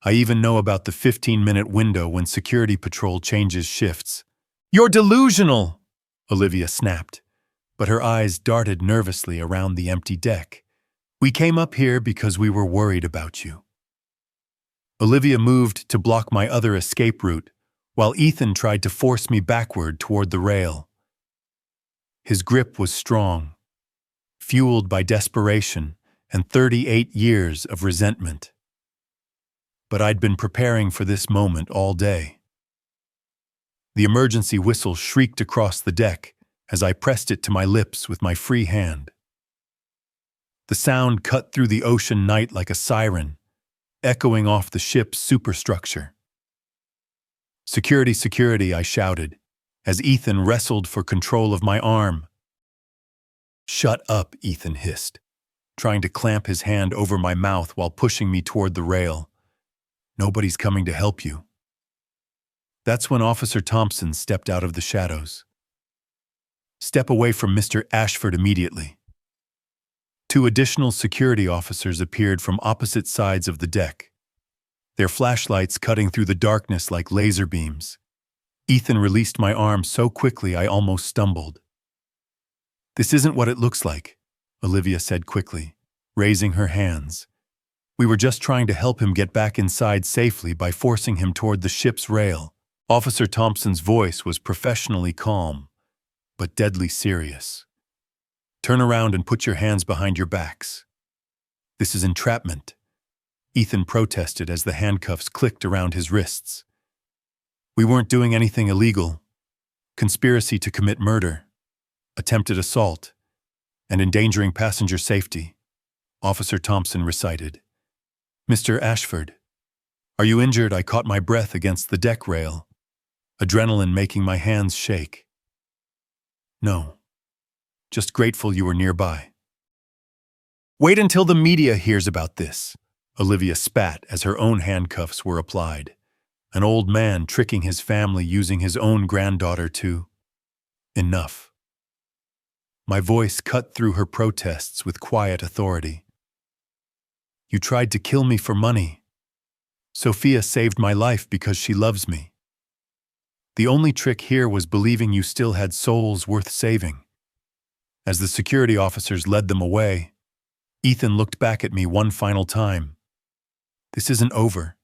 "I even know about the 15-minute window when security patrol changes shifts." "You're delusional!" Olivia snapped, but her eyes darted nervously around the empty deck. "We came up here because we were worried about you." Olivia moved to block my other escape route, while Ethan tried to force me backward toward the rail. His grip was strong, fueled by desperation and 38 years of resentment. But I'd been preparing for this moment all day. The emergency whistle shrieked across the deck as I pressed it to my lips with my free hand. The sound cut through the ocean night like a siren, echoing off the ship's superstructure. "Security, security," I shouted, as Ethan wrestled for control of my arm. "Shut up," Ethan hissed, trying to clamp his hand over my mouth while pushing me toward the rail. "Nobody's coming to help you." That's when Officer Thompson stepped out of the shadows. "Step away from Mr. Ashford immediately." Two additional security officers appeared from opposite sides of the deck, their flashlights cutting through the darkness like laser beams. Ethan released my arm so quickly I almost stumbled. "This isn't what it looks like," Olivia said quickly, raising her hands. "We were just trying to help him get back inside safely by forcing him toward the ship's rail." Officer Thompson's voice was professionally calm, but deadly serious. "Turn around and put your hands behind your backs." "This is entrapment," Ethan protested as the handcuffs clicked around his wrists. "We weren't doing anything illegal. Conspiracy to commit murder, attempted assault, and endangering passenger safety," Officer Thompson recited. "Mr. Ashford, are you injured?" I caught my breath against the deck rail, adrenaline making my hands shake. "No. Just grateful you were nearby." "Wait until the media hears about this," Olivia spat as her own handcuffs were applied. An old man tricking his family using his own granddaughter to... Enough. My voice cut through her protests with quiet authority. "You tried to kill me for money. Sophia saved my life because she loves me. The only trick here was believing you still had souls worth saving." As the security officers led them away, Ethan looked back at me one final time. "This isn't over,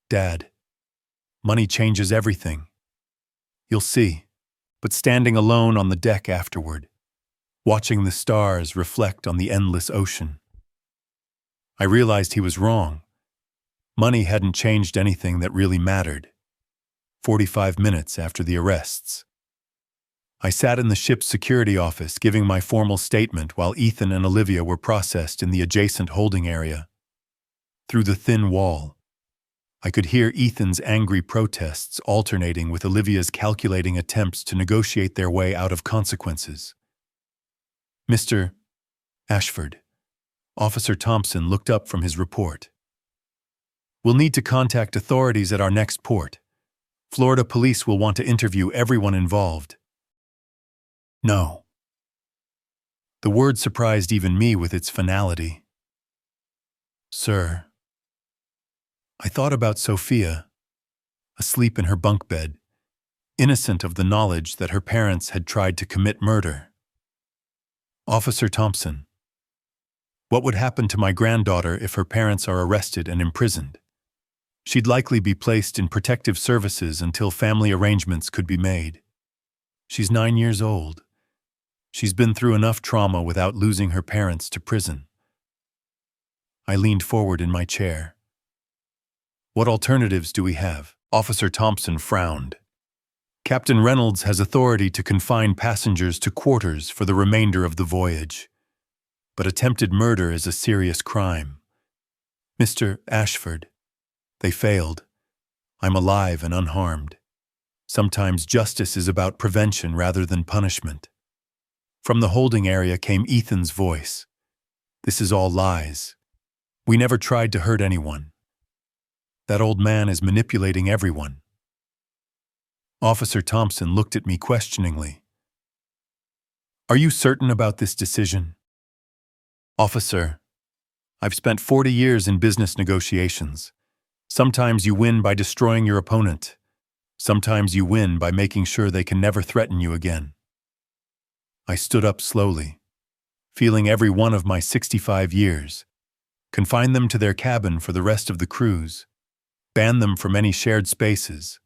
Dad. Money changes everything. You'll see." But standing alone on the deck afterward, watching the stars reflect on the endless ocean, I realized he was wrong. Money hadn't changed anything that really mattered. 45 minutes after the arrests, I sat in the ship's security office giving my formal statement while Ethan and Olivia were processed in the adjacent holding area. Through the thin wall, I could hear Ethan's angry protests alternating with Olivia's calculating attempts to negotiate their way out of consequences. "Mr. Ashford," Officer Thompson looked up from his report. "We'll need to contact authorities at our next port. Florida police will want to interview everyone involved." "No." The word surprised even me with its finality. "Sir." I thought about Sophia, asleep in her bunk bed, innocent of the knowledge that her parents had tried to commit murder. "Officer Thompson, what would happen to my granddaughter if her parents are arrested and imprisoned? She'd likely be placed in protective services until family arrangements could be made. She's 9 years old. She's been through enough trauma without losing her parents to prison." I leaned forward in my chair. "What alternatives do we have?" Officer Thompson frowned. "Captain Reynolds has authority to confine passengers to quarters for the remainder of the voyage. But attempted murder is a serious crime. Mr. Ashford, they failed. I'm alive and unharmed. Sometimes justice is about prevention rather than punishment." From the holding area came Ethan's voice. "This is all lies. We never tried to hurt anyone. That old man is manipulating everyone." Officer Thompson looked at me questioningly. "Are you certain about this decision?" "Officer, I've spent 40 years in business negotiations. Sometimes you win by destroying your opponent. Sometimes you win by making sure they can never threaten you again." I stood up slowly, feeling every one of my 65 years, confine them to their cabin for the rest of the cruise, ban them from any shared spaces.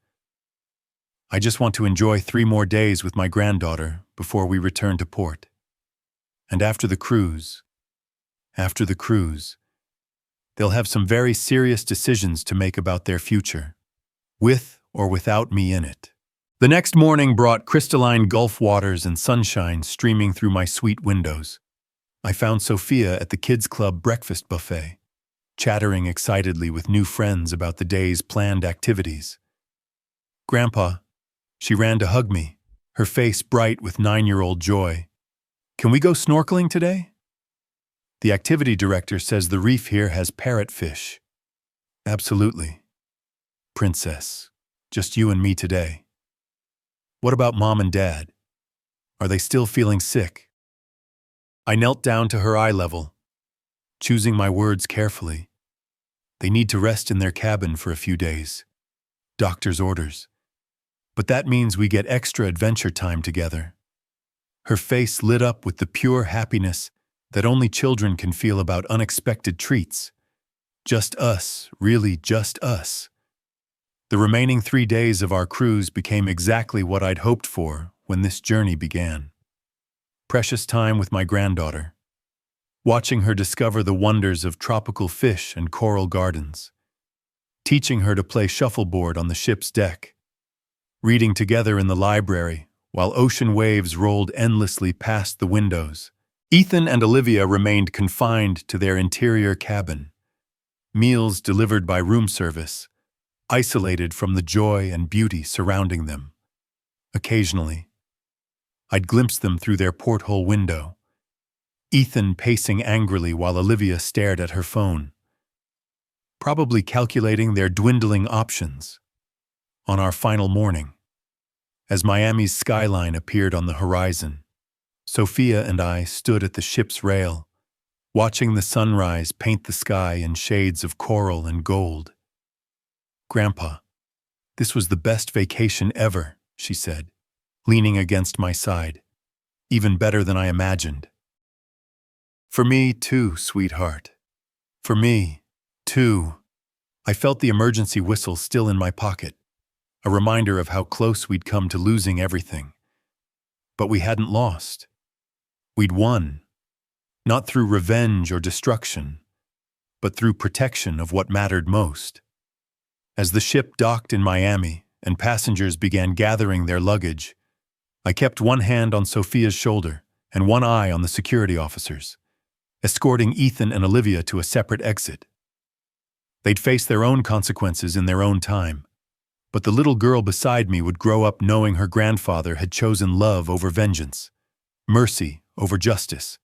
I just want to enjoy 3 more days with my granddaughter before we return to port. And after the cruise, they'll have some very serious decisions to make about their future, with or without me in it. The next morning brought crystalline Gulf waters and sunshine streaming through my suite windows. I found Sophia at the Kids Club breakfast buffet, chattering excitedly with new friends about the day's planned activities. Grandpa, she ran to hug me, her face bright with 9-year-old joy. Can we go snorkeling today? The activity director says the reef here has parrotfish. Absolutely. Princess, just you and me today. What about Mom and Dad? Are they still feeling sick? I knelt down to her eye level, choosing my words carefully. They need to rest in their cabin for a few days. Doctor's orders. But that means we get extra adventure time together. Her face lit up with the pure happiness that only children can feel about unexpected treats. Just us, really just us. The remaining 3 days of our cruise became exactly what I'd hoped for when this journey began. Precious time with my granddaughter, watching her discover the wonders of tropical fish and coral gardens, teaching her to play shuffleboard on the ship's deck, reading together in the library while ocean waves rolled endlessly past the windows. Ethan and Olivia remained confined to their interior cabin, meals delivered by room service, isolated from the joy and beauty surrounding them. Occasionally, I'd glimpse them through their porthole window, Ethan pacing angrily while Olivia stared at her phone, probably calculating their dwindling options. On our final morning, as Miami's skyline appeared on the horizon, Sophia and I stood at the ship's rail, watching the sunrise paint the sky in shades of coral and gold. Grandpa, this was the best vacation ever, she said, leaning against my side. Even better than I imagined. For me, too, sweetheart. For me, too. I felt the emergency whistle still in my pocket, a reminder of how close we'd come to losing everything. But we hadn't lost. We'd won, not through revenge or destruction, but through protection of what mattered most. As the ship docked in Miami and passengers began gathering their luggage, I kept one hand on Sophia's shoulder and one eye on the security officers, escorting Ethan and Olivia to a separate exit. They'd face their own consequences in their own time, but the little girl beside me would grow up knowing her grandfather had chosen love over vengeance, mercy over justice,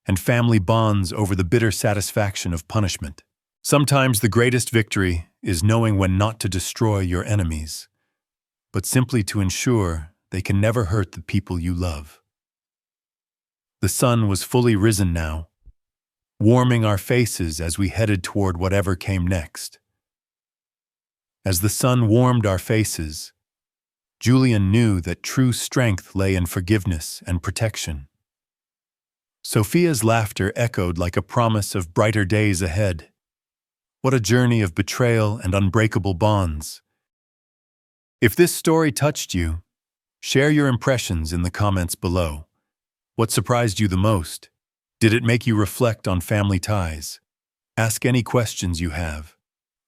and family bonds over the bitter satisfaction of punishment. Sometimes the greatest victory is knowing when not to destroy your enemies, but simply to ensure they can never hurt the people you love. The sun was fully risen now, warming our faces as we headed toward whatever came next. As the sun warmed our faces, Julian knew that true strength lay in forgiveness and protection. Sophia's laughter echoed like a promise of brighter days ahead. What a journey of betrayal and unbreakable bonds. If this story touched you, share your impressions in the comments below. What surprised you the most? Did it make you reflect on family ties? Ask any questions you have,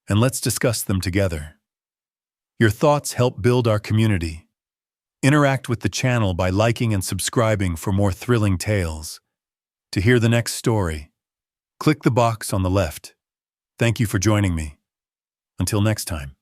and let's discuss them together. Your thoughts help build our community. Interact with the channel by liking and subscribing for more thrilling tales. To hear the next story, click the box on the left. Thank you for joining me. Until next time.